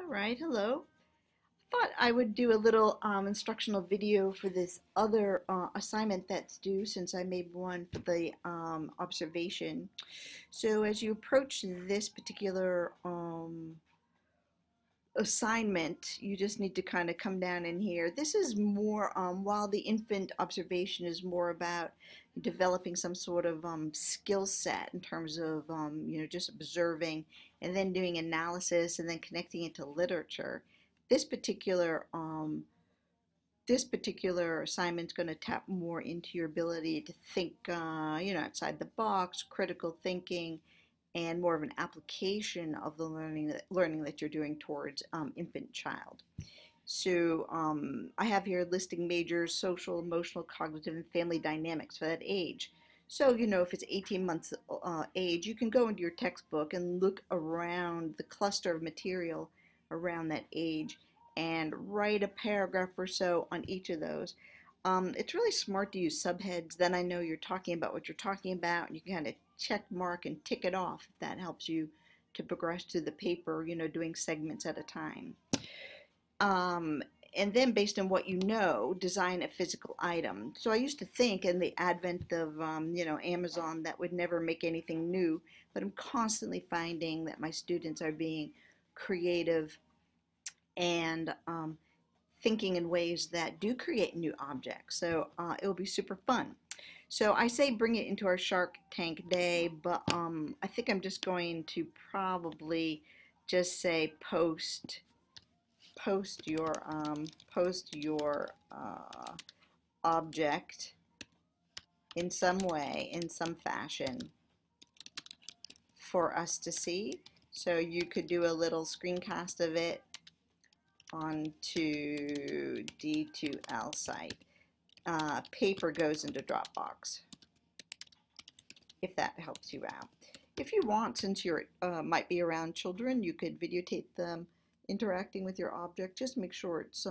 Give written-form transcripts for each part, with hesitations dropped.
right, hello. Thought I would do a little instructional video for this other assignment that's due since I made one for the observation. So as you approach this particular assignment, you just need to kind of come down in here. This is more, while the infant observation is more about developing some sort of skill set in terms of, just observing and then doing analysis and then connecting it to literature. This particular assignment is going to tap more into your ability to think, outside the box, critical thinking, and more of an application of the learning that you're doing towards infant child. So I have here listing majors: social, emotional, cognitive, and family dynamics for that age. So, if it's 18 months age, you can go into your textbook and look around the cluster of material around that age and write a paragraph or so on each of those. It's really smart to use subheads. Then I know you're talking about what you're talking about, and you can kind of check mark and tick it off if that helps you to progress through the paper, doing segments at a time. And then based on what you know, design a physical item. So I used to think in the advent of, Amazon, that would never make anything new, but I'm constantly finding that my students are being creative and thinking in ways that do create new objects. So it will be super fun. So I say bring it into our Shark Tank day, but I think I'm just going to probably just say post your object in some way, in some fashion, for us to see. So you could do a little screencast of it onto D2L site. Paper goes into Dropbox, if that helps you out. If you want, since you might be around children, you could videotape them interacting with your object. Just make sure it's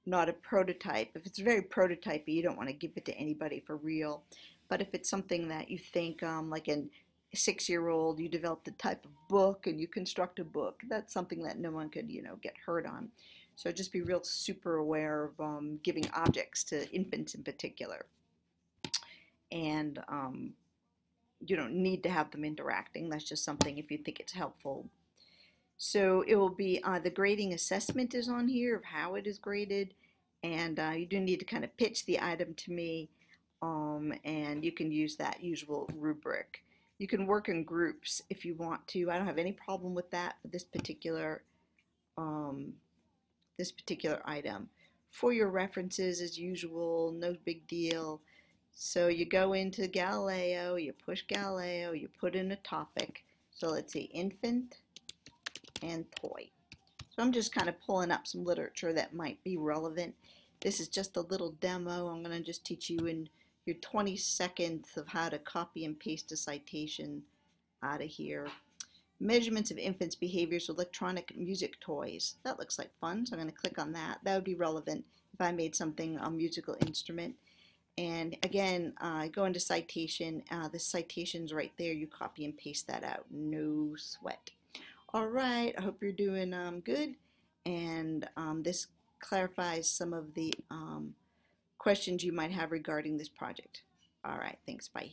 not a prototype. If it's very prototypey, you don't want to give it to anybody for real. But if it's something that you think, like a 6-year-old, you developed a type of book and you construct a book, that's something that no one could, get hurt on. So just be real super aware of giving objects to infants in particular. And you don't need to have them interacting. That's just something if you think it's helpful. So it will be, the grading assessment is on here of how it is graded. And you do need to kind of pitch the item to me. And you can use that usual rubric. You can work in groups if you want to. I don't have any problem with that for this particular item. For your references, as usual, no big deal. So you go into Galileo, you push Galileo, you put in a topic. So let's see, infant and toy. So I'm just kind of pulling up some literature that might be relevant. This is just a little demo. I'm going to just teach you in your 20 seconds of how to copy and paste a citation out of here. Measurements of infants' behaviors with electronic music toys. That looks like fun, so I'm going to click on that. That would be relevant if I made something a musical instrument. And again, go into citation. The citation's right there. You copy and paste that out. No sweat. All right, I hope you're doing good. And this clarifies some of the questions you might have regarding this project. All right, thanks, bye.